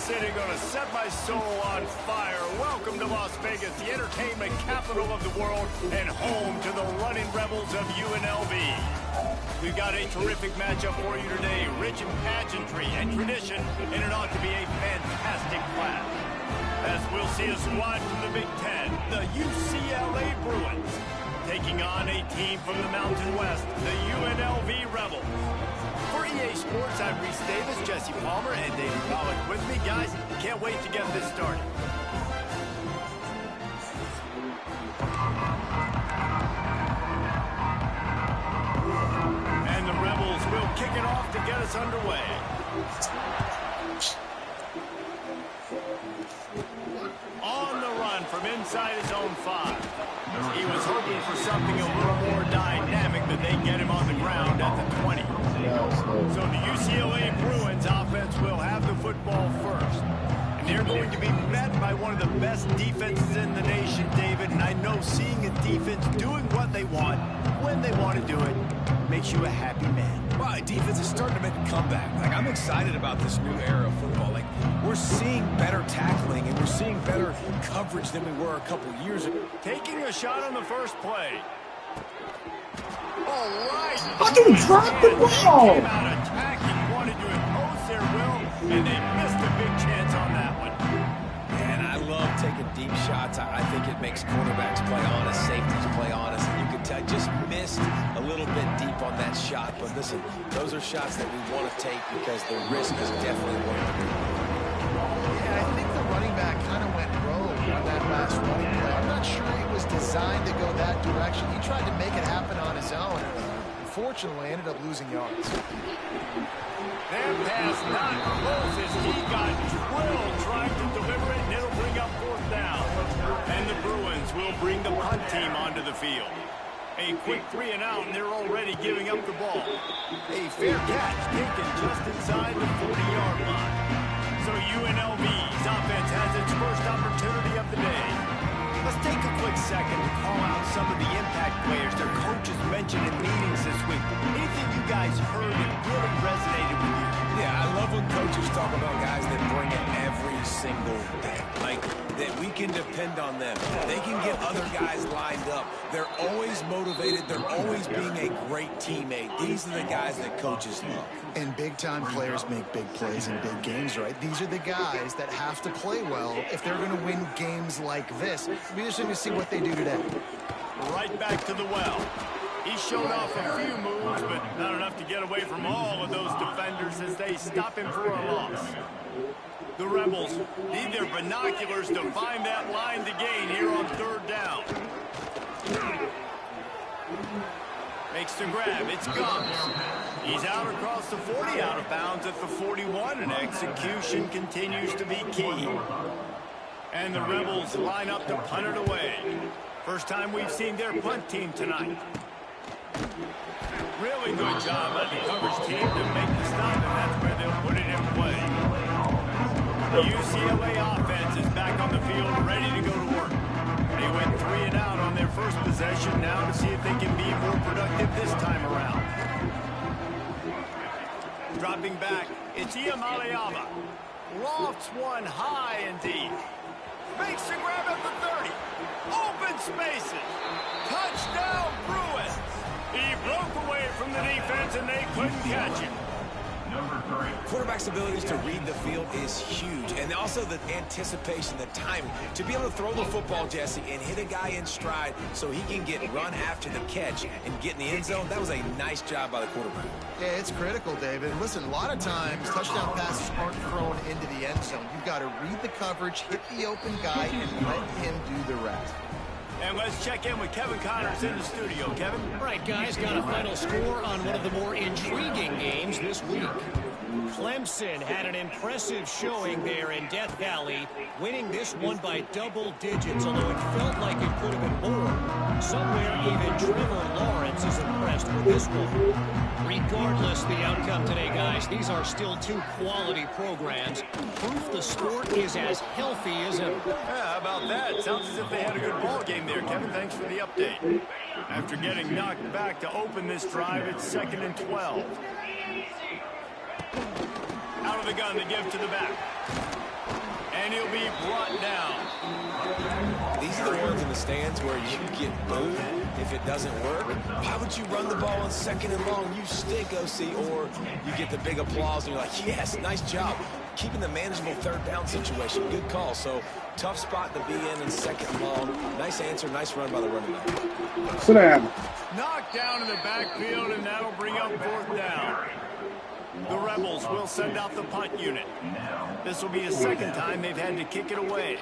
City gonna set my soul on fire. Welcome to Las Vegas, the entertainment capital of the world and home to the running rebels of UNLV. We've got a terrific matchup for you today, rich in pageantry and tradition, and it ought to be a fantastic clash. As we'll see a squad from the Big Ten, the UCLA Bruins, taking on a team from the Mountain West, the UNLV Rebels. For EA Sports, I'm Reese Davis, Jesse Palmer, and David Pollack with me. Guys, can't wait to get this started. And the Rebels will kick it off to get us underway. On the run from inside his own 5. He was hoping for something a little more dynamic, but they get him on the ground at the 20. So the UCLA Bruins offense will have the football first. And they're going to be met by one of the best defenses in the nation, David. And I know seeing a defense doing what they want, when they want to do it, makes you a happy man. Wow, defense is starting to make a comeback. Like, I'm excited about this new era of football. Like, we're seeing better tackling and we're seeing better coverage than we were a couple years ago. Taking a shot on the first play. All right. Fucking drop the ball. They came out attacking, wanted to impose their will, and they missed a big chance on that one. And I love taking deep shots. I think it makes quarterbacks play honest, safeties play honest. And you can tell just missed a little bit deep on that shot. But listen, those are shots that we want to take because the risk is definitely worth it. Yeah, I think the running back kind of went rogue on that last running play. I'm not sure it was designed to go that direction. He tried to make it happen on his own. Unfortunately, ended up losing yards. That pass not close as he got drilled trying to deliver it, and it'll bring up 4th down. And the Bruins will bring the punt team onto the field. A quick 3 and out, and they're already giving up the ball. A fair catch taken just inside the 40-yard line. So UNLV's offense has its first opportunity of the day. Let's take a quick second to call out some of the impact players their coaches mentioned in meetings this week. Anything you guys heard that really resonated with you? Yeah, I love when coaches talk about guys that bring it every single day. Like, that we can depend on them. They can get other guys lined up. They're always motivated. They're always being a great teammate. These are the guys that coaches love. And big-time players make big plays in big games, right? These are the guys that have to play well if they're going to win games like this. We just need to see what they do today. Right back to the well. He showed off a few moves, but not enough to get away from all of those defenders as they stop him for a loss. The Rebels need their binoculars to find that line to gain here on 3rd down. Makes the grab. It's gone. He's out across the 40, out of bounds at the 41, and execution continues to be key. And the Rebels line up to punt it away. First time we've seen their punt team tonight. Really good job by the coverage team to make the stop, and that's where they'll put it in play. The UCLA offense is back on the field, ready to go to work. They went 3 and out on their first possession, now to see if they can be more productive this time around. Dropping back, it's Iamaleava. Lofts one high and deep. Makes the grab at the 30. Open spaces. Touchdown, Bruins. He broke away from the defense, and they couldn't catch him. Quarterback's abilities to read the field is huge, and also the anticipation, the timing. To be able to throw the football, Jesse, and hit a guy in stride so he can get run after the catch and get in the end zone, that was a nice job by the quarterback. Yeah, it's critical, David. Listen, a lot of times touchdown passes aren't thrown into the end zone. You've got to read the coverage, hit the open guy, and let him do the rest. And let's check in with Kevin Connors in the studio. Kevin? All right, guys, got a final score on one of the more intriguing games this week. Clemson had an impressive showing there in Death Valley, winning this one by double digits, although it felt like it could have been more. Somewhere even Trevor Lawrence is impressed with this one. Regardless the outcome today, guys, these are still two quality programs. Proof the sport is as healthy as ever. Yeah, how about that? Sounds as if they had a good ball game there, Kevin. Thanks for the update. After getting knocked back to open this drive, it's 2nd and 12. Out of the gun, they give to the back. And he'll be brought down. These are the ones in the stands where you get booed if it doesn't work. Why would you run the ball on 2nd and long? You stink, OC. Or you get the big applause and you're like, yes, nice job. Keeping the manageable 3rd down situation. Good call. So tough spot to be in 2nd and long. Nice answer. Nice run by the running back. Sit down. Knocked down in the backfield, and that'll bring up 4th down. The Rebels will send out the punt unit. This will be the 2nd time they've had to kick it away.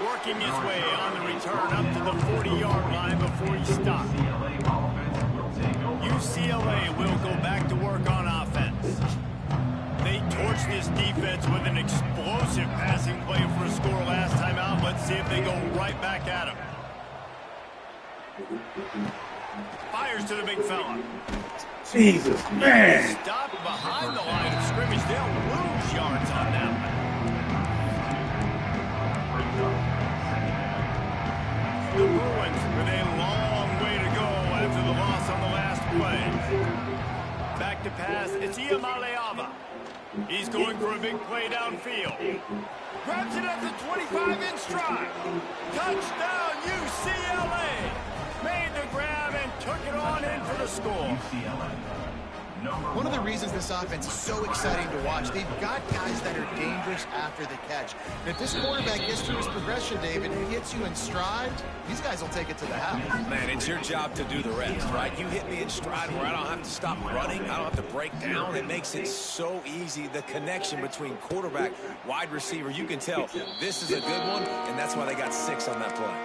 Working his way on the return up to the 40-yard line before he stopped. UCLA will go back to work on offense. They torched this defense with an explosive passing play for a score last time out. Let's see if they go right back at him. Fires to the big fella. Jesus, man. Stopped behind the line of scrimmage. They'll lose yards on that one. The Bruins with a long way to go after the loss on the last play. Back to pass. It's Iamaleava. He's going for a big play downfield. Grabs it at the 25 in stride. Touchdown, UCLA. Made the grab and took it on in for the score. One of the reasons this offense is so exciting to watch, they've got guys that are dangerous after the catch. And if this quarterback gets through his progression, David, and hits you in stride, these guys will take it to the house. Man, it's your job to do the rest, right? You hit me in stride where I don't have to stop running. I don't have to break down. It makes it so easy. The connection between quarterback, wide receiver, you can tell this is a good one, and that's why they got 6 on that play.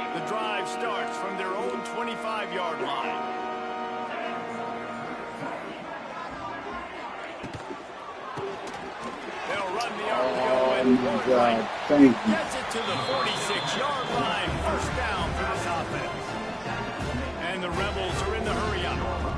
The drive starts from their own 25-yard line. They'll run the RPO and God, thank you. gets it to the 46-yard line. 1st down for this offense. And the Rebels are in the hurry-up.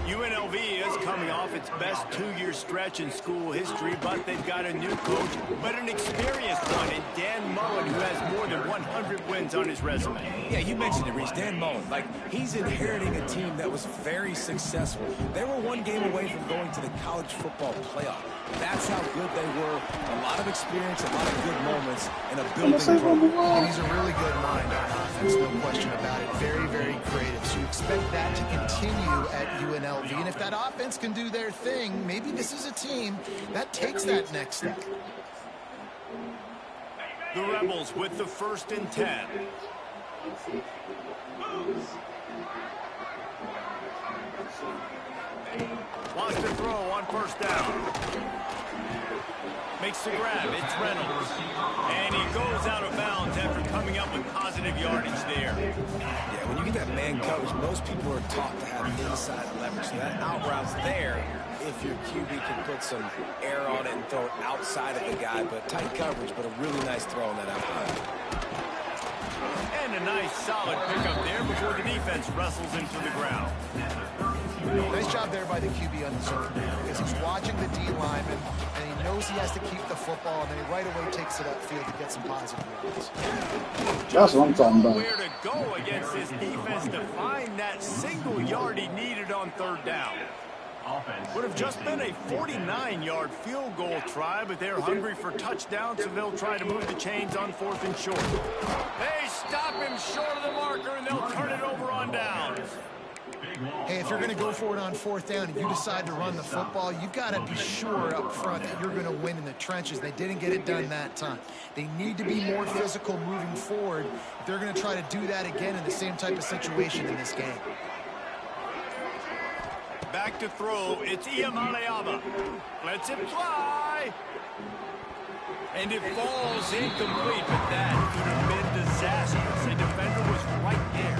UNLV is coming off its best 2-year stretch in school history, but they've got a new coach, but an experienced one in Dan Mullen, who has more than 100 wins on his resume. Yeah, you mentioned it, Reese. Dan Mullen. Like, he's inheriting a team that was very successful. They were 1 game away from going to the college football playoff. That's how good they were. A lot of experience, a lot of good moments, and a building program. And he's a really good mind on offense, no question about it. Very, very creative. So you expect that to continue at UNLV. And if that offense can do their thing, maybe this is a team that takes that next step. The Rebels with the 1st and 10. Wants to throw on 1st down. Makes the grab. It's Reynolds. And he goes out of bounds after coming up with positive yardage there. Yeah, when you get that man coverage, most people are taught to have inside leverage. So that out route's there if your QB can put some air on it and throw it outside of the guy. But tight coverage, but a really nice throw on that out route. And a nice solid pickup there before the defense wrestles him to the ground. Nice job there by the QB on the zone because he's watching the D lineman and he knows he has to keep the football, and then he right away takes it upfield to get some positive yards. That's what I'm talking about. Where to go against this defense to find that single yard he needed on 3rd down. Would have just been a 49-yard field goal try, but they're hungry for touchdowns, so they'll try to move the chains on 4th and short. They stop him short of the marker, and they'll turn it over on downs. Hey, if you're going to go for it on 4th down and you decide to run the football, you've got to be sure up front that you're going to win in the trenches. They didn't get it done that time. They need to be more physical moving forward if they're going to try to do that again in the same type of situation in this game. Back to throw. It's Iamaleava. Lets it fly. And it falls incomplete, but that could have been disastrous. The defender was right there.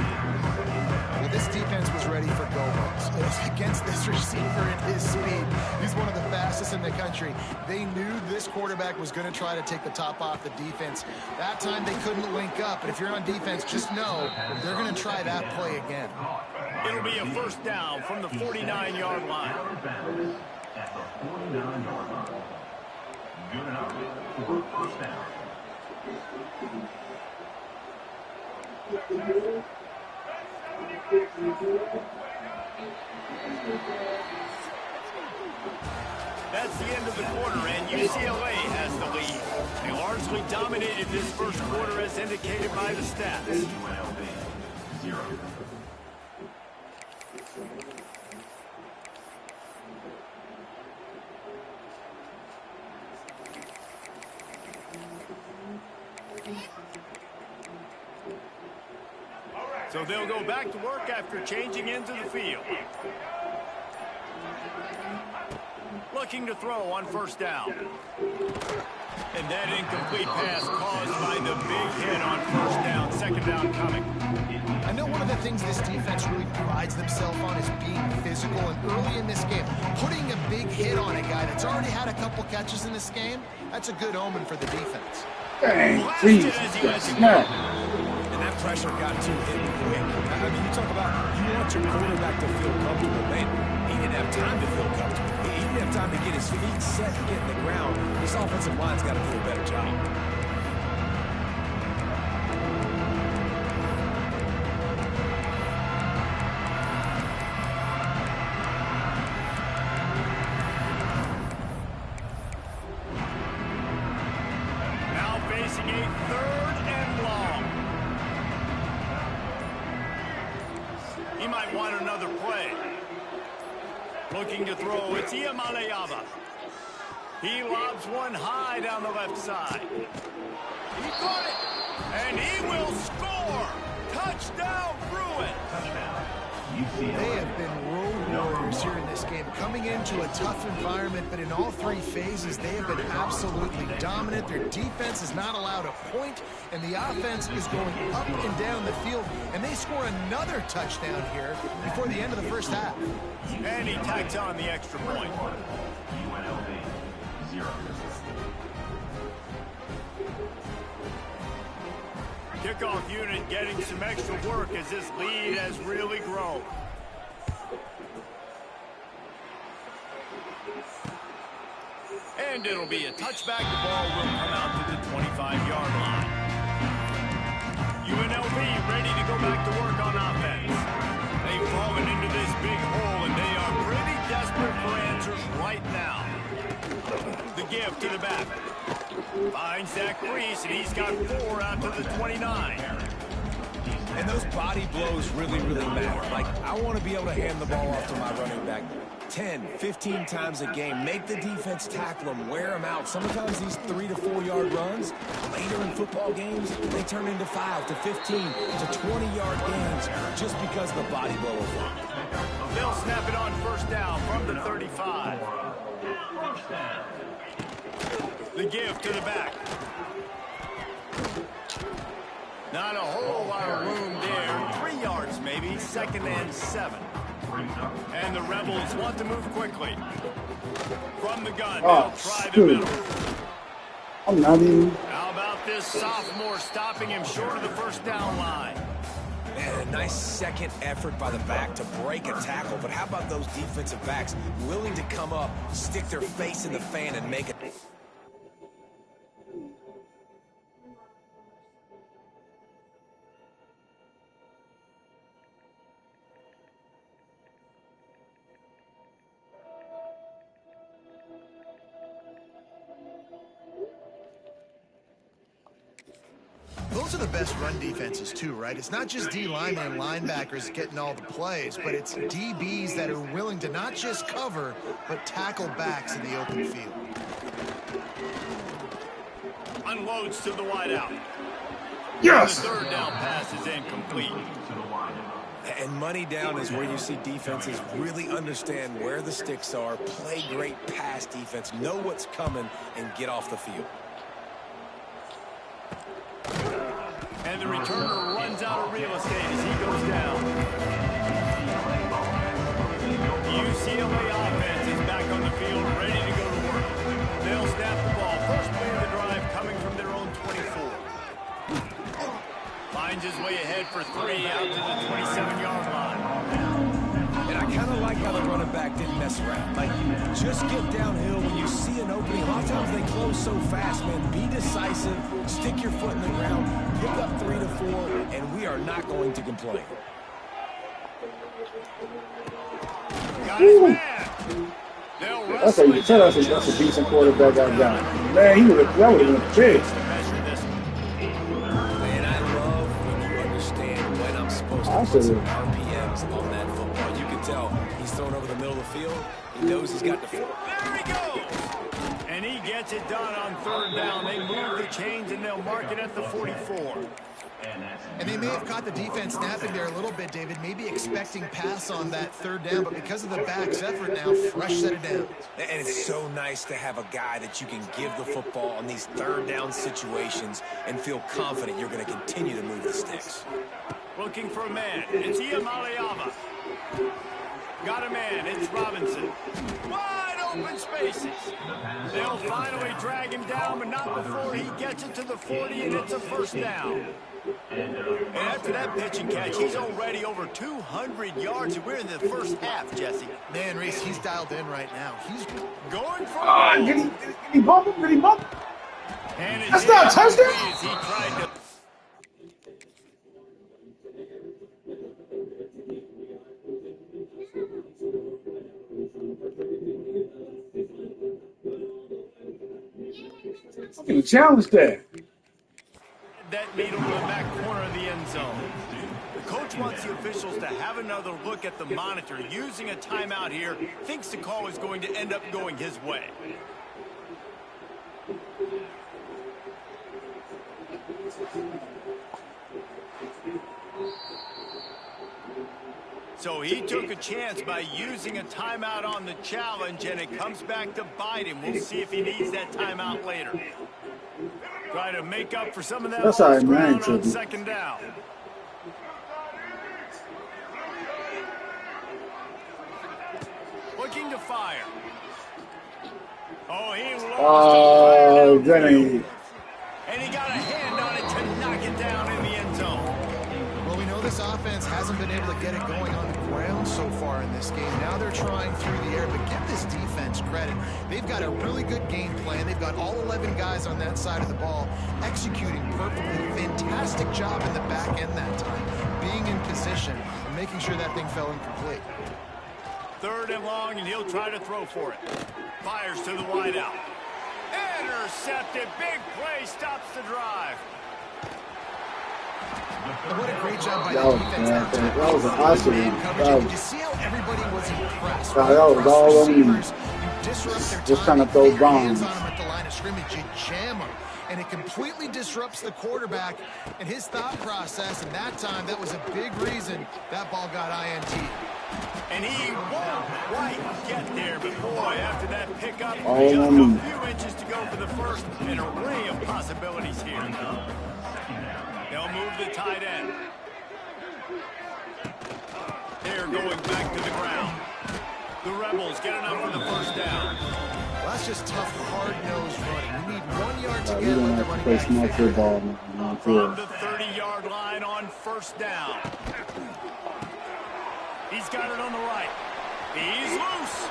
Well, this defense was ready for go-balls. Against this receiver at his speed. He's one of the fastest in the country. They knew this quarterback was going to try to take the top off the defense. That time they couldn't link up, but if you're on defense, just know they're going to try that play again. It'll be a 1st down from the 49-yard line. At the 49-yard line. Good enough for 1st down. That's the end of the quarter, and UCLA has the lead. They largely dominated this first quarter as indicated by the stats. UNLV 0. So they'll go back to work after changing into the field. Looking to throw on first down. And that incomplete pass caused by the big hit on first down. Second down coming. I know one of the things this defense really prides themselves on is being physical, and early in this game, putting a big hit on a guy that's already had a couple catches in this game, that's a good omen for the defense. Dang, Jesus, snap. And that pressure got to him quick. I mean, you talk about you want your quarterback to feel comfortable. Man, he didn't have time to feel comfortable. He didn't have time to get his feet set and get in the ground. This offensive line's got to do a better job. Looking to throw, it's Iamaleava. He lobs one high down the left side. He caught it, and he will score. Touchdown, Bruins. Touchdown. They have been road warriors here in this game, coming into a tough environment, but in all three phases, they have been absolutely dominant. Their defense is not allowed a point, and the offense is going up and down the field, and they score another touchdown here before the end of the first half. And he tacks on the extra point. UNLV 0. Kickoff unit getting some extra work as this lead has really grown. And it'll be a touchback. The ball will come out to the 25-yard line. UNLV ready to go back to work on offense. They've fallen into this big hole, and they are pretty desperate for answers right now. The give to the back. Finds that crease, and he's got 4 out to the 29. And those body blows really, really matter. Like, I want to be able to hand the ball off to my running back 10, 15 times a game. Make the defense tackle them, wear them out. Sometimes these 3 to 4 yard runs, later in football games, they turn into 5 to 15 to 20-yard gains just because the body blow is wrong. They'll snap it on first down from the 35. First down. The give to the back. Not a whole lot of room there. 3 yards maybe. 2nd and 7. And the Rebels want to move quickly. From the gun, they'll try the middle. I'm not even. How about this sophomore stopping him short of the first down line? And a nice second effort by the back to break a tackle. But how about those defensive backs willing to come up, stick their face in the fan, and make it? Those are the best run defenses too, right? It's not just D linemen and linebackers getting all the plays, but it's DBs that are willing to not just cover, but tackle backs in the open field. Unloads to the wideout. Yes! The 3rd down pass is incomplete. And money down is where you see defenses really understand where the sticks are, play great pass defense, know what's coming, and get off the field. And the returner runs out of real estate as he goes down. UCLA offense is back on the field, ready to go to work. They'll snap the ball. First play of the drive coming from their own 24. Finds his way ahead for 3 out to the 27-yard line. And I kind of like how the running back didn't mess around. Like, just get downhill when you see an opening. A lot of times they close so fast, man. Be decisive, stick your foot in the ground, pick up 3 to 4, and we are not going to complain. Got his man. That's a decent quarterback I got. Man, that would have been big. Man, I love when you understand when I'm supposed to put some RPMs on that football. You can tell he's thrown over the middle of the field. He knows he's got the field. There he goes. And he gets it done on third down. They move the chains, and they'll mark it at the 44. And they may have caught the defense snapping there a little bit, David, maybe expecting pass on that third down, but because of the back's effort now, fresh set it down. And it's so nice to have a guy that you can give the football on these third down situations and feel confident you're going to continue to move the sticks. Looking for a man. It's Iamaleava. Got a man. It's Robinson. Wide open spaces. They'll finally drag him down, but not before he gets it to the 40, and it's a first down. And after that pitch and catch, he's already over 200 yards, and we're in the first half, Jesse. Man, Reese, he's dialed in right now. He's going for Did he bump him? Did he bump him? That's not a touchdown? He tried to... I'm going to challenge that. That needle to the back corner of the end zone. The coach wants the officials to have another look at the monitor. Using a timeout here, thinks the call is going to end up going his way. So he took a chance by using a timeout on the challenge, and it comes back to bite him. We'll see if he needs that timeout later. Try to make up for some of that lost ground on second down. Looking to fire. Oh, he lost Denny. And he got a hand on it to knock it down in the end zone. Well, we know this offense hasn't been able to get it going on the ground so far in this game. Now they're trying through the air, but give this defense credit. They've got a really good game plan. They've got all 11 guys on that side of the ball executing perfectly. Fantastic job in the back end that time, being in position and making sure that thing fell incomplete. Third and long, and he'll try to throw for it. Fires to the wideout. Intercepted. Big play. Stops the drive. What a great job by the defense that time. That was an awesome one. Did you see how everybody was impressed? That was all on me. You disrupt their Just trying to throw bombs. on them at the line of scrimmage. You jam them. And it completely disrupts the quarterback and his thought process. And that time, that was a big reason that ball got INT. And he won't quite get there, but boy, after that pickup, just a few inches to go for the first, an array of possibilities here. They'll move the tight end. They're going back to the ground. The Rebels get enough for the first down. Well, that's just tough, hard-nosed running. You need 1 yard to get let the running back from the 30-yard line on first down. He's got it on the right. He's loose.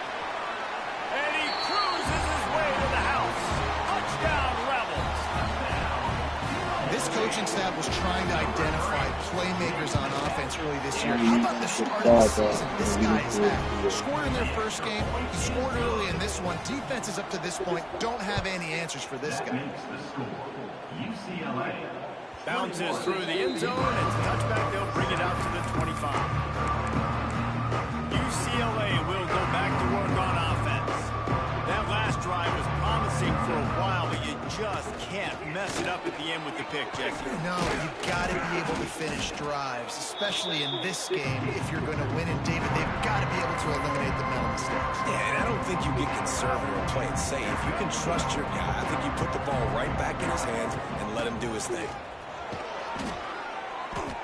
And he cruises his way to the house. Touchdown, Rebels. This coaching staff was trying to identify playmakers on offense early this year. How about the start of the season this guy has had? Scored in their first game. He scored early in this one. Defenses up to this point don't have any answers for this guy. Bounces through the end zone. It's a touchback. They'll bring it out to the 25. UCLA will go back to work on offense. That last drive was promising for a while, but you just can't mess it up at the end with the pick, Jesse. No, you've got to be able to finish drives, especially in this game if you're going to win. And, David, they've got to be able to eliminate the mental mistakes. Yeah, and I don't think you get conservative or play it safe. You can trust your guy. I think you put the ball right back in his hands and let him do his thing.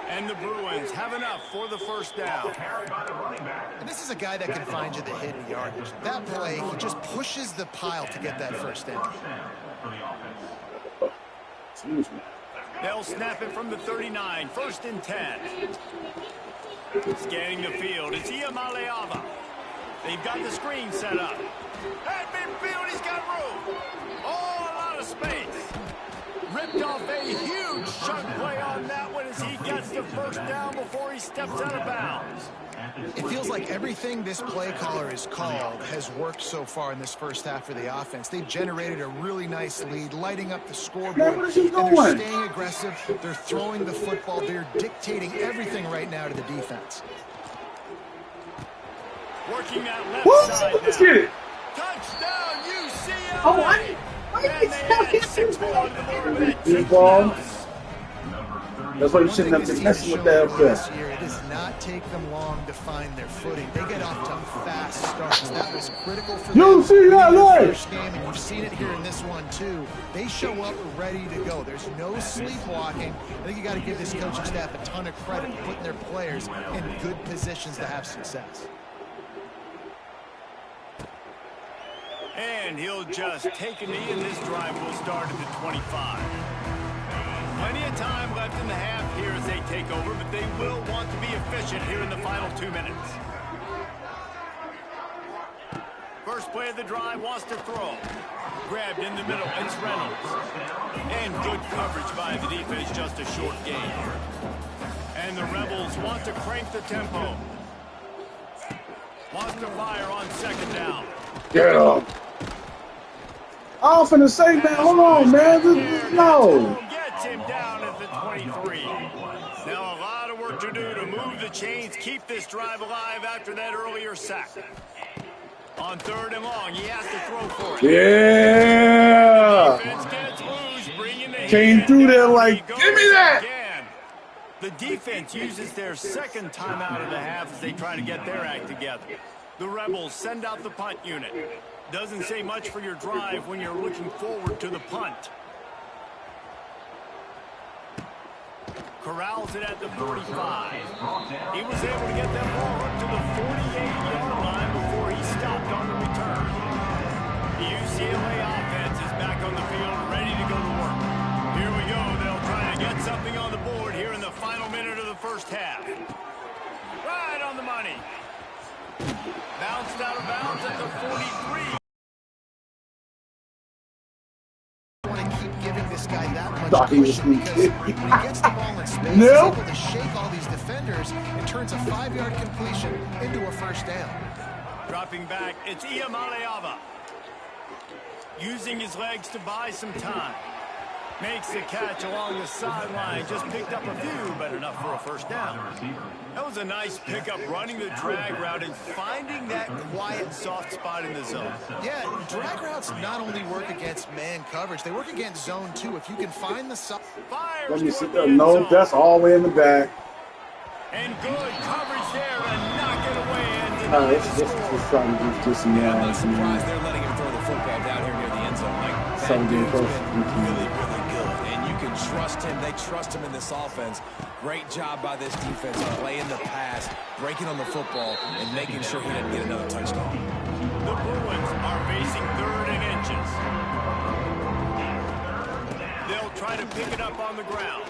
And the Bruins have enough for the first down. And this is a guy that can find you the hidden yardage. That play, he just pushes the pile to get that first down. They'll snap it from the 39. First and 10. Scanning the field. It's Iamaleava. They've got the screen set up. At midfield, he's got room. Oh, a lot of space. ripped off a huge chunk play on that one as he gets the first down before he steps out of bounds. It feels like everything this play caller has called has worked so far in this first half for the offense. They've generated a really nice lead, lighting up the scoreboard, and they're staying aggressive. They're throwing the football. They're dictating everything right now to the defense. Working that left side Let's now. get it. Touchdown, UCLA! Oh, why And they add 6 more on the board with that Deep ball. touchdown. That's why you shouldn't have been messing with that up This there. year, it does not take them long to find their footing. They get off to fast starts. That was critical for them in the first game, and you've seen it here in this one too. They show up ready to go. There's no sleepwalking. I think you got to give this coaching staff a ton of credit for putting their players in good positions to have success. And he'll just take a knee, and this drive will start at the 25. Plenty of time left in the half here as they take over, but they will want to be efficient here in the final 2 minutes. First play of the drive, wants to throw. Grabbed in the middle, it's Reynolds. And good coverage by the defense, just a short gain. And the Rebels want to crank the tempo. Wants to fire on second down. Get up. Off in the say, man. Hold on, man. No. Gets him down at the 23. Now a lot of work to do to move the chains, keep this drive alive after that earlier sack. On 3rd and long, he has to throw for it. Yeah. Defense gets loose, bringing the Came through there like, give me that. Again. The defense uses their second timeout of the half as they try to get their act together. The Rebels send out the punt unit. Doesn't say much for your drive when you're looking forward to the punt. Corrals it at the 45. He was able to get that ball up to the 48-yard line before he stopped on the return. The UCLA offense is back on the field, ready to go to work. Here we go. They'll try to get something on the board here in the final minute of the first half. Right on the money. Bounced out of bounds at the 43. This guy that much Thought he was cushion because when he gets the ball in space, he's able to shake all these defenders and turns a 5-yard completion into a first down. Dropping back, it's Iamaleava. Using his legs to buy some time. Makes the catch along the sideline. Just picked up a few, but enough for a first down. That was a nice pickup, running the drag route and finding that quiet, soft spot in the zone. Yeah, drag routes not only work against man coverage, they work against zone too. If you can find the fires. Let me see. No, that's all the way in the back. And good coverage there to knock it away. And let's try to do some. I'm not surprised they're letting him throw the football down here near the end zone. Like, that dude's been really, really good. And you can trust him. They trust him in this offense. Great job by this defense playing the pass, breaking on the football, and making sure he didn't get another touchdown. The Bruins are facing 3rd and inches. They'll try to pick it up on the ground.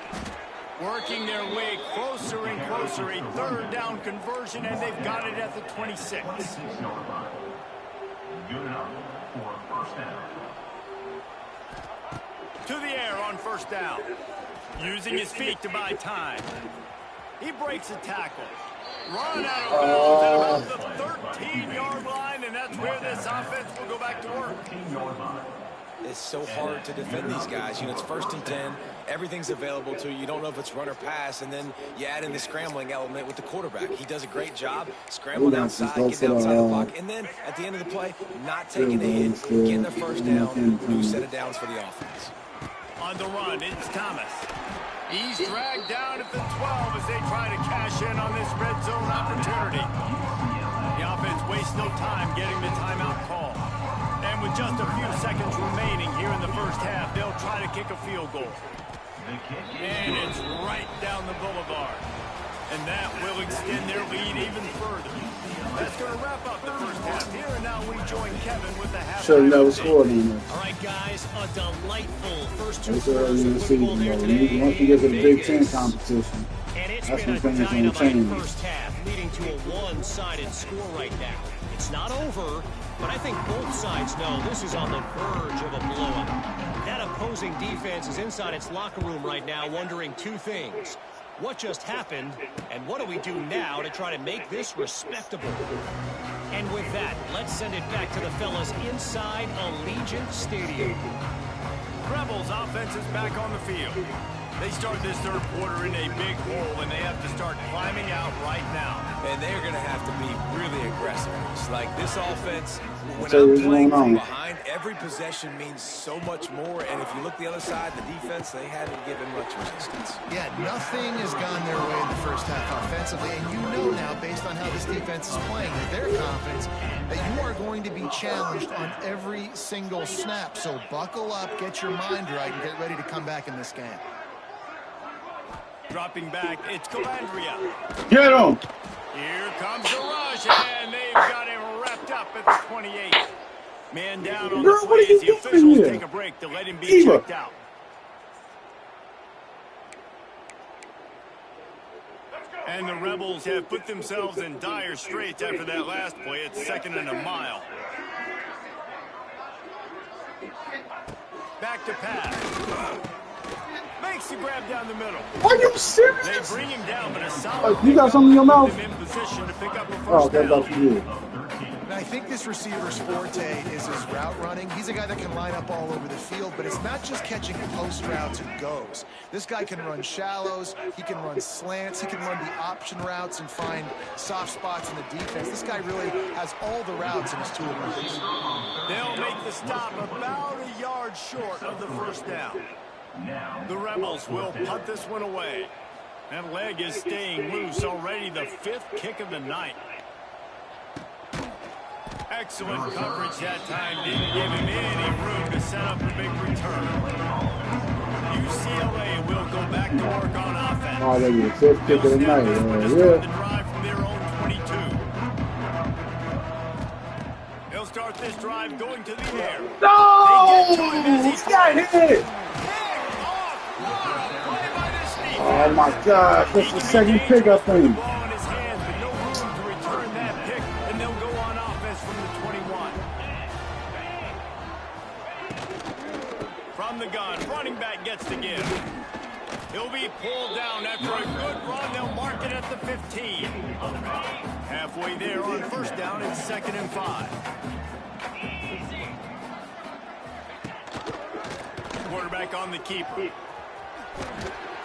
Working their way closer and closer. A 3rd down conversion, and they've got it at the 26. Good enough for a first down. To the air on first down. Using his feet to buy time. He breaks a tackle. Run out of bounds at about the 13-yard line, and that's where this offense will go back to work. It's so hard to defend these guys. You know, it's 1st and 10. Everything's available to you. You don't know if it's run or pass, and then you add in the scrambling element with the quarterback. He does a great job scrambling outside, getting outside the block, and then at the end of the play, not taking a hit, getting the first down, new set of downs for the offense. On the run, it's Thomas. He's dragged down at the 12 as they try to cash in on this red zone opportunity. The offense wastes no time getting the timeout call. And with just a few seconds remaining here in the first half, they'll try to kick a field goal. And it's right down the boulevard. And that will extend their lead even further. That's going to wrap up the first half here, and now we join Kevin with the half. Sure, you never scored on this. All right, guys, a delightful first 2 It's quarters early in of the football season, there though. today. Once you get to the Big Ten competition, And it's that's been when a things gonna dynamite change. first half, leading to a one-sided score right now. It's not over, but I think both sides know this is on the verge of a blowout. That opposing opposing defense is inside its locker room right now wondering two things. What just happened, and what do we do now to try to make this respectable? And with that, let's send it back to the fellas inside Allegiant Stadium. Rebels offense is back on the field. They start this third quarter in a big hole, and they have to start climbing out right now. And they're going to have to be really aggressive. It's like this offense, when I'm playing from behind, every possession means so much more. And if you look the other side, the defense, they haven't given much resistance. Yeah, nothing has gone their way in the first half offensively. And you know now, based on how this defense is playing, that their confidence, that you are going to be challenged on every single snap. So buckle up, get your mind right, and get ready to come back in this game. Dropping back, it's Calandria. Get him! Here comes the rush, and they've got him wrapped up at the 28. Man down on the play as the officials take a break to let him be checked out. And the Rebels have put themselves in dire straits after that last play. It's 2nd and a mile. Back to pass. Makes the grab down the middle. Are you serious? They bring him down, but a solid You got something in your mouth? in position to pick up a Oh, first that's down. what you did. And I think this receiver's forte is his route running. He's a guy that can line up all over the field, but it's not just catching post routes and goes. This guy can run shallows, he can run slants, he can run the option routes and find soft spots in the defense. This guy really has all the routes in his toolbox. They'll make the stop about a yard short of the first down. The Rebels will punt this one away. That leg is staying loose already, the 5th kick of the night. Excellent coverage that time. Didn't give him any room to set up a big return. UCLA will go back to work on offense. Oh, that was the 5th kick of the night. The drive from their own 22. They'll start this drive going to the air. No! He's got hit! Oh my God, that's the 2nd pick, I think. Ball in his hands, but no room to return that pick, and they'll go on offense from the 21. From the gun, running back gets the give. He'll be pulled down after a good run. They'll mark it at the 15. Halfway there on first down, it's 2nd and 5. Quarterback on the keeper.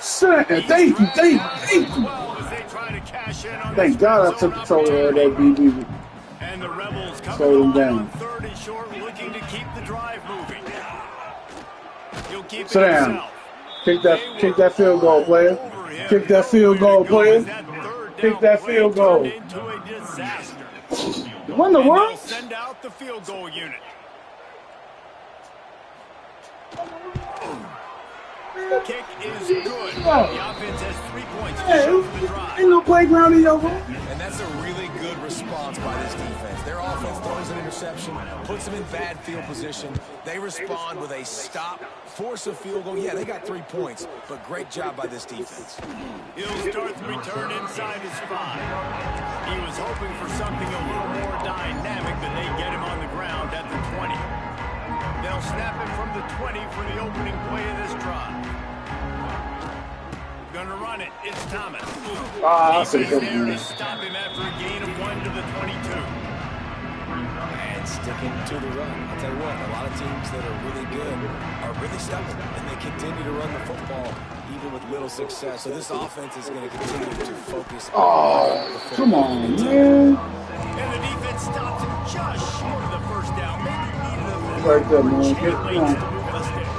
Thank you. Thank God I took control of that BB. And the Rebels Slow him down. on 3rd and short, looking to keep the drive moving. He'll keep it Sit down. himself. Kick that field goal, player. Kick that field goal, player. Kick that field goal. Into a disaster. What in the And world? they'll send out the field goal unit. Kick is good. The offense has 3 points to show for the drive. Ain't no playground in your room. And that's a really good response by this defense. Their offense throws an interception, puts them in bad field position. They respond with a stop, force a field goal. Yeah, they got 3 points, but great job by this defense. He'll start the return inside his 5. He was hoping for something a little more dynamic, but they get him on the ground at the 20. They'll snap it from the 20 for the opening play of this drive. Gonna run it. It's Thomas. That's He's there to stop him after a gain of 1 to the 22. And sticking to the run. I'll tell you what, a lot of teams that are really good are really stubborn, and they continue to run the football even with little success. So this offense is going to continue to focus on the football. Come on, man. And the defense stops him just short of the first down. Maybe needed a little Right there, man. chain Get links down. to move the sticks.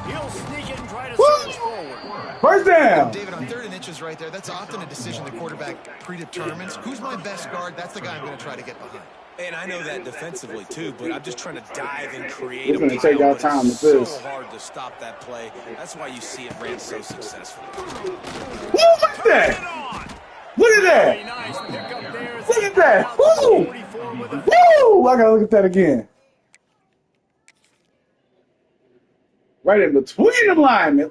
He'll sneak it and try to surge forward. First down. David, on 3rd and inches right there, that's often a decision the quarterback predetermines. Who's my best guard? That's the guy I'm going to try to get behind. And I know that defensively too, but I'm just trying to dive and create We're a gonna take pile, our but time it's with this. so hard to stop that play. That's why you see it ran so successfully. Look at that. Look at that. Very nice pickup there as Look they at that. bring out the Woo. 44 with a Woo! I gotta look at that again. Right in between them linemen.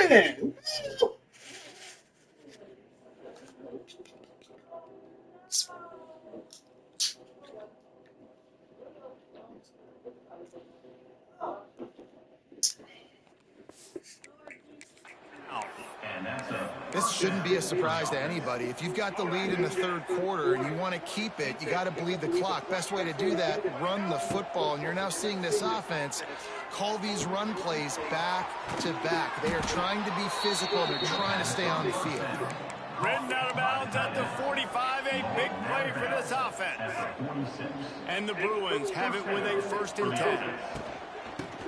Man. Woo. This shouldn't be a surprise to anybody. If you've got the lead in the third quarter and you want to keep it, you got to bleed the clock. Best way to do that, run the football. And you're now seeing this offense call these run plays back to back. They are trying to be physical. They're trying to stay on the field. Ridden out of bounds at the 45, a big play for this offense. And the Bruins have it with a 1st and 10.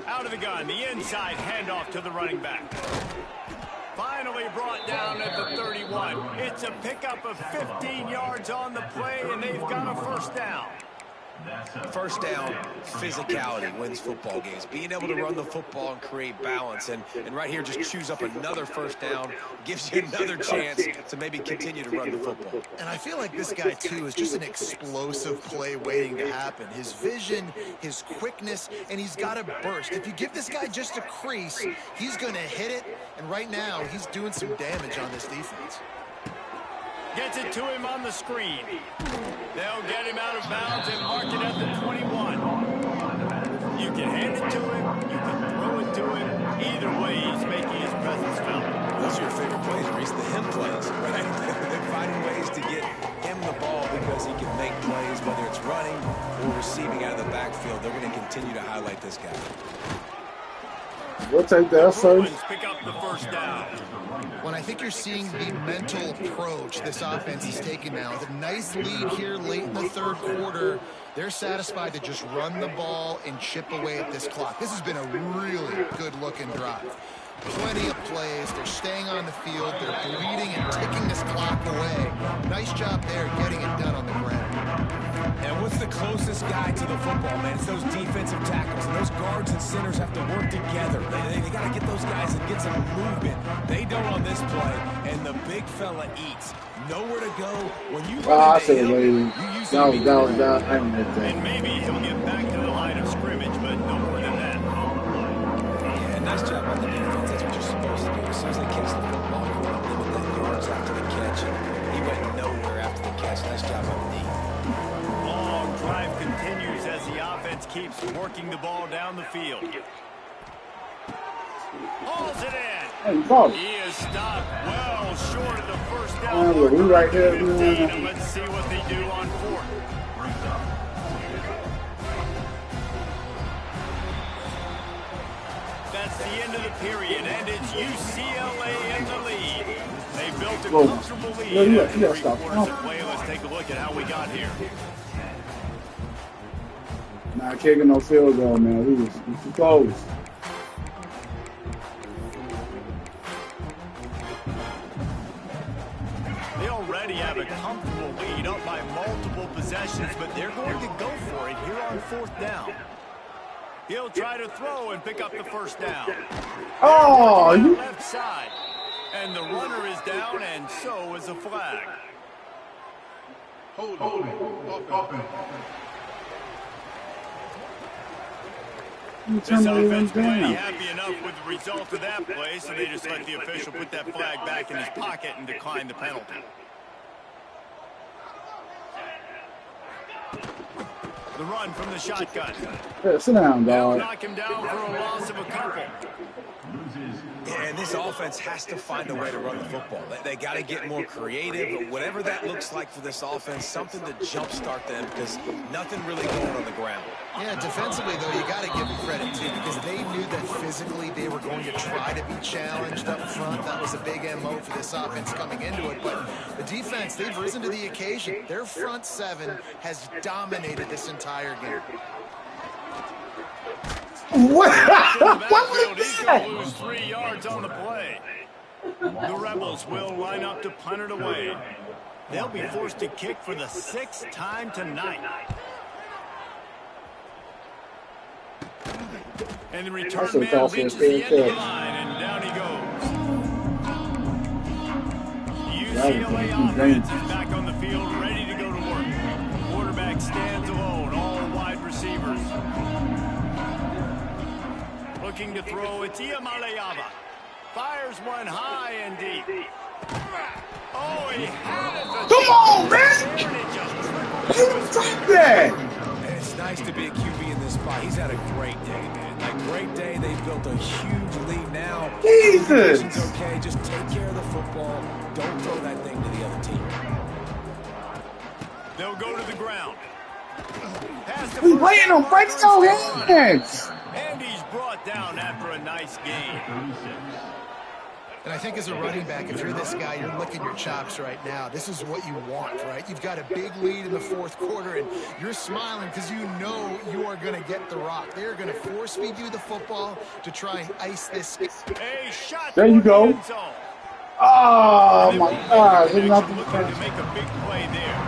Out of the gun, the inside handoff to the running back. Finally brought down at the 31. It's a pickup of 15 yards on the play, and they've got a 1st down. First down, physicality wins football games. Being able to run the football and create balance. And right here, just choose up another 1st down, gives you another chance to maybe continue to run the football. And I feel like this guy, too, is just an explosive play waiting to happen. His vision, his quickness, and he's got a burst. If you give this guy just a crease, he's going to hit it. And right now, he's doing some damage on this defense. Gets it to him on the screen. They'll get him out of bounds and mark it at the 21. You can hand it to him. You can throw it to him. Either way, he's making his presence felt. Those are your favorite plays, Reese, the him plays, right? They're finding ways to get him the ball because he can make plays, whether it's running or receiving out of the backfield. They're going to continue to highlight this guy. We'll take that first. Pick up the 1st down. When I think you're seeing the mental approach this offense is taking now. With a nice lead here late in the third quarter, they're satisfied to just run the ball and chip away at this clock. This has been a really good-looking drive. Plenty of plays. They're staying on the field. They're bleeding and ticking this clock away. Nice job there getting it done on the ground. And what's the closest guy to the football, man? It's those defensive tackles. And those guards and centers have to work together. They got to get those guys and get some movement. They don't on this play, and the big fella eats. Nowhere to go. When you run into him, you usually down. And maybe he'll get back to the line of scrimmage, but no more than that. Yeah, nice job on the defense. That's what you're supposed to do. As soon as they catch the football, you want to limit the yards after the catch. And he went nowhere after the catch. Nice job on the knee. Long drive continues as the offense keeps working the ball down the field. Hauls it in. He is stopped well short of the 1st down. We right there. 15, and let's see what they do on 4th. That's the end of the period, and it's UCLA in the lead. They built a comfortable lead after 3 quarters of play. Let's take a look at how we got here. Nah, kicking no field goal, man. We was too close. They already have a comfortable lead up by multiple possessions, but they're going to go for it here on 4th down. He'll try to throw and pick up the 1st down. Oh, you left side. And the runner is down, and so is a flag. Hold it. This offense plenty happy enough with the result of that play, so they just let the official put that flag back in his pocket and decline the penalty. The run from the shotgun. Yeah, sit down, They'll dog. knock him down for a loss of a couple. And this offense has to find a way to run the football. They got to get more creative, but whatever that looks like for this offense, something to jumpstart them because nothing really going on the ground. Yeah, defensively, though, you got to give them credit, too, because they knew that physically they were going to try to be challenged up front. That was a big MO for this offense coming into it. But the defense, they've risen to the occasion. Their front 7 has dominated this entire game. What? What was He's that? going to lose 3 yards on the play. The Rebels will line up to punt it away. They'll be forced to kick for the 6th time tonight. And the return man reaches the end of the line, and down he goes. UCLA offense is back on the field, ready to go to work. Quarterback stands alone, all wide receivers. Looking to throw, it's Iamaleava. Fires one high and deep. Oh, he had it. Come on, man! You dropped that! And it's nice to be a QB in this spot. He's had a great day, man. Like, great great day. They've built a huge lead now. Jesus! Okay, just take care of the football. Don't throw that thing to the other team. They'll go to the ground. He's laying on break your hands. And he's brought down after a nice game. And I think as a running back, if you're this guy, you're licking your chops right now. This is what you want, right? You've got a big lead in the fourth quarter, and you're smiling because you know you are going to get the rock. They're going to force feed you the football to try and ice this. A shot. There you go. Oh, my God. Looking to make a big play there.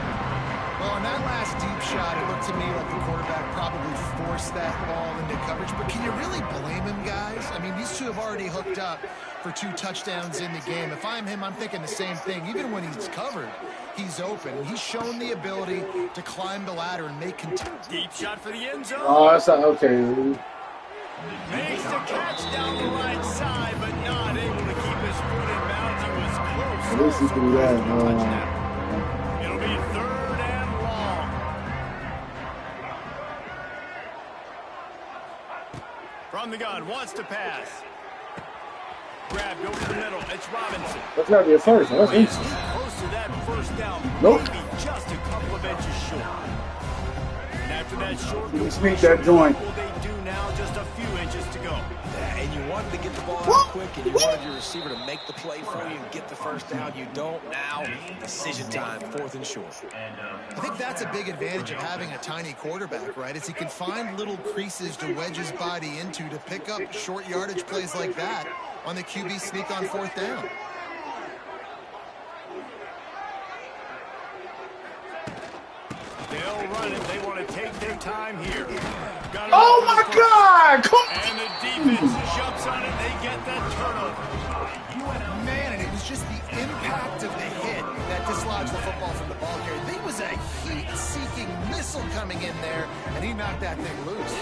Well, on that last deep shot, it looked to me like the quarterback probably forced that ball into coverage. But can you really blame him, guys? I mean, these two have already hooked up for 2 touchdowns in the game. If I'm him, I'm thinking the same thing. Even when he's covered, he's open. He's shown the ability to climb the ladder and make deep shot for the end zone. Oh, that's not okay. Makes the catch down the right side, but not able to keep his foot in bounds. He was close. At least he threw that. It'll be 3rd and long. From the gun, wants to pass. Grabbed over the middle. It's Robinson. That's got to be a first. That's easy. Close to that first down. Nope. Maybe just a couple of inches short. And after that short, you sneak that joint. What will they do now? Just a few inches to go. Yeah, and you wanted to get the ball out quick, and you wanted your receiver to make the play for you and get the first down. You don't now. Decision time, 4th and short. I think that's a big advantage of having a tiny quarterback, right? Is he can find little creases to wedge his body into to pick up short yardage plays like that on the QB sneak on 4th down. They'll run it. They want to take their time here. Oh, my God! Come on! And the defense jumps on it. They get that turnover. Man, and it was just the impact of the hit that dislodged the football from the ball carrier. There was a heat-seeking missile coming in there, and he knocked that thing loose.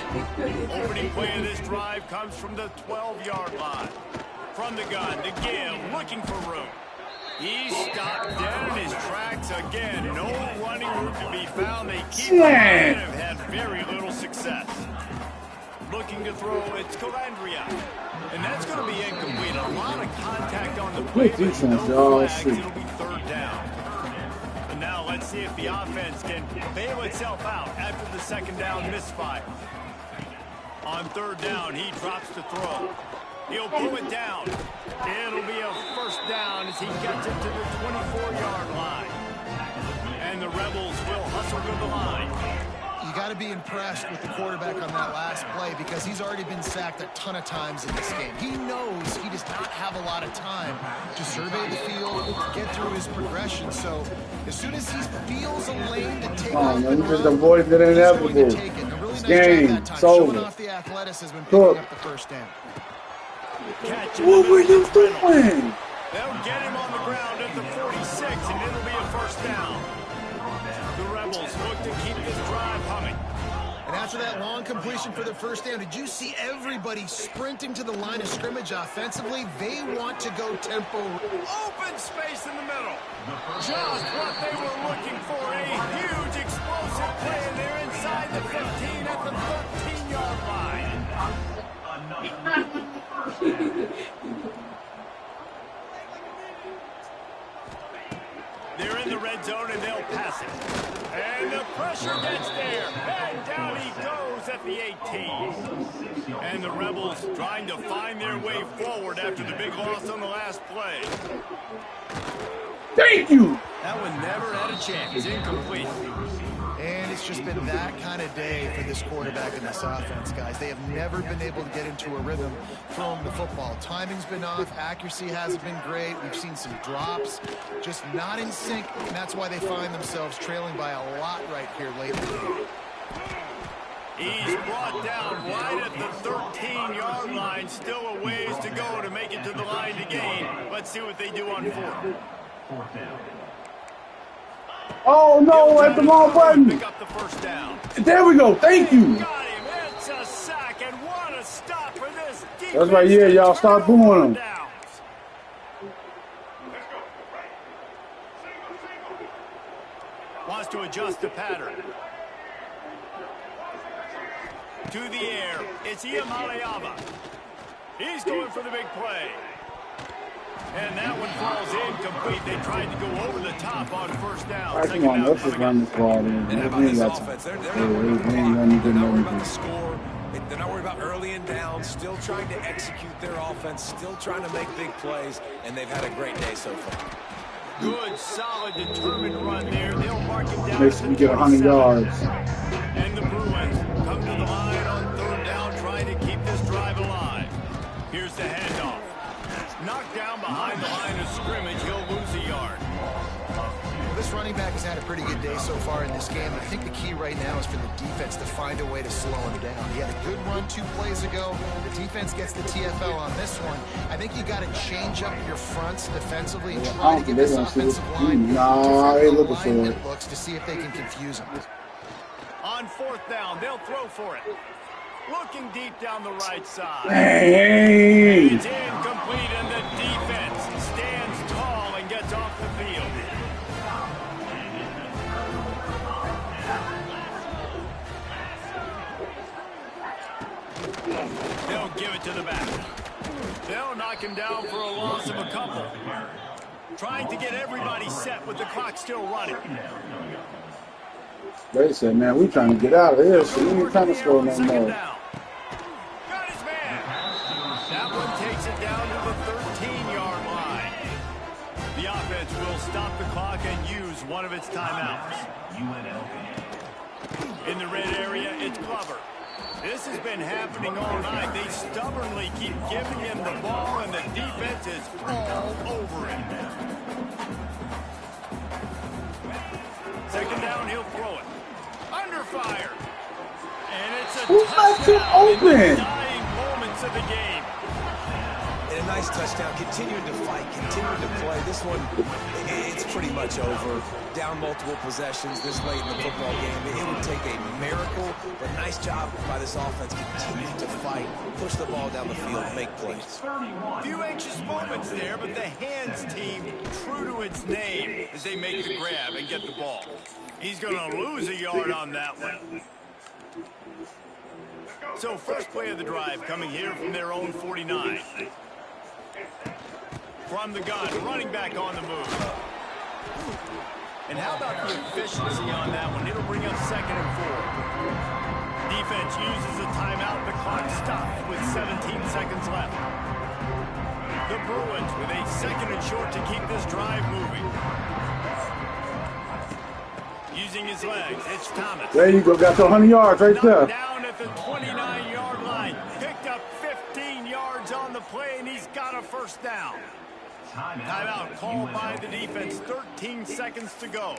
Opening play of this drive comes from the 12-yard line. From the gun to give, looking for room. He stopped dead in his tracks again. No running room to be found. They keep him and have had very little success. Looking to throw, it's Calandria. And that's going to be incomplete. A lot of contact on the play, but no flags. It'll be 3rd down. And now let's see if the offense can bail itself out after the 2nd down misfire. On 3rd down, he drops to throw. He'll pull it down. It'll be a first down as he gets it to the 24-yard line. And the Rebels will hustle to the line. You got to be impressed with the quarterback on that last play because he's already been sacked a ton of times in this game. He knows he does not have a lot of time to survey the field, get through his progression. So as soon as he feels a lane to take off and run, just avoid it inevitable. He's going to take it. A really nice Game. job that time. Sold. Showing off the athleticism and picking up the first down. What were you doing? They'll get him on the ground at the 46, and it'll be a first down. The Rebels look to keep this drive humming. And after that long completion for the first down, did you see everybody sprinting to the line of scrimmage offensively? They want to go tempo. Open space in the middle. Just what they were looking for. A huge explosive play, and they're inside the 15 at the 13-yard line. They're in the red zone, and they'll pass it. And the pressure gets there. And down he goes at the 18. And the Rebels trying to find their way forward after the big loss on the last play. Thank you. That one never had a chance. Incomplete. And it's just been that kind of day for this quarterback and this offense, guys. They have never been able to get into a rhythm throwing the football. Timing's been off. Accuracy hasn't been great. We've seen some drops, just not in sync, and that's why they find themselves trailing by a lot right here late in the game. He's brought down right at the 13-yard line. Still a ways to go to make it to the line to gain. Let's see what they do on 4th. Oh, no, at the wrong button. Pick up the first down. There we go. Thank you. Got him. It's a sack, and what a stop for this defense. That's right. Yeah, y'all start booing them. Wants to adjust the pattern. To the air, it's Iamaleava. He's going for the big play. And that one falls incomplete. They tried to go over the top on first down. All right, come on, let's just run this ball in. And how about this offense? They're not worried about the score. They're not worried about early and down, still trying to execute their offense, still trying to make big plays, and they've had a great day so far. Good, solid, determined run there. They'll mark him down. Makes me get 100 yards. And the Bruins come to the line on third down, trying to keep this drive alive. Here's the handoff. Knocked down behind the line of scrimmage. He'll lose a yard. This running back has had a pretty good day so far in this game. I think the key right now is for the defense to find a way to slow him down. He had a good run 2 plays ago. The defense gets the TFL on this one. I think you got to change up your fronts defensively and try to give this offensive line different looks to see if they can confuse him. On fourth down, they'll throw for it. Looking deep down the right side. Hey! It's incomplete, and the defense stands tall and gets off the field. They'll give it to the back. They'll knock him down for a loss of a couple. Trying to get everybody set with the clock still running. They said, man, we trying to get out of here, so we ain't trying to score no more. Got his man. That one takes it down to the 13-yard line. The offense will stop the clock and use one of its timeouts. In the red area, it's Glover. This has been happening all night. They stubbornly keep giving him the ball, and the defense is all over it. Second down, he'll throw it. Under fire. And it's a touchdown in the dying moments of the game. And a nice touchdown, continuing to fight, continuing to play. This one, it's pretty much over. Down multiple possessions this late in the football game. It would take a miracle, but nice job by this offense continuing to fight, push the ball down the field, make plays. Few anxious moments there, but the hands team, true to its name, as they make the grab and get the ball. He's going to lose a yard on that one. So first play of the drive coming here from their own 49. From the gun, running back on the move. And how about the efficiency on that one? It'll bring up 2nd and 4. Defense uses a timeout. The clock stops with 17 seconds left. The Bruins with a 2nd and short to keep this drive moving. Using his legs, it's Thomas. There you go, got your 100 yards right there. Down at the 29-yard line. Picked up 15 yards on the play, and he's got a first down. Timeout called by the defense. 13 seconds to go.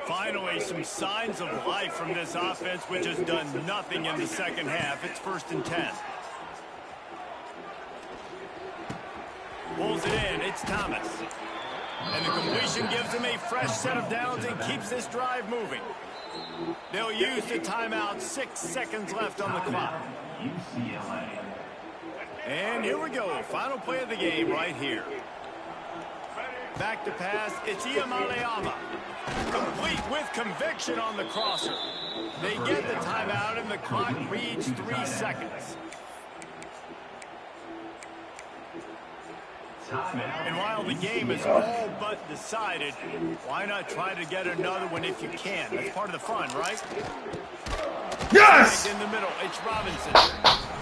Finally, some signs of life from this offense, which has done nothing in the second half. It's 1st and 10. Pulls it in. It's Thomas. And the completion gives him a fresh set of downs and keeps this drive moving. They'll use the timeout. 6 seconds left on the clock. And here we go. Final play of the game right here. Back to pass. It's Iamaleava. Complete with conviction on the crosser. They get the timeout, and the clock reads 3 seconds. And while the game is all but decided, why not try to get another one if you can? That's part of the fun, right? Yes! In the middle, it's Robinson.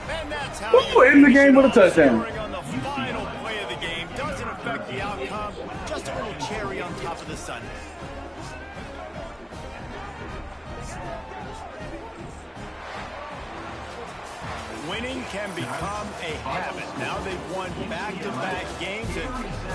And that's how you in the game with a touchdown. Scoring on the final play of the game doesn't affect the outcome. Just a little cherry on top of the sundae. Winning can become a habit. Now they've won back-to-back games, and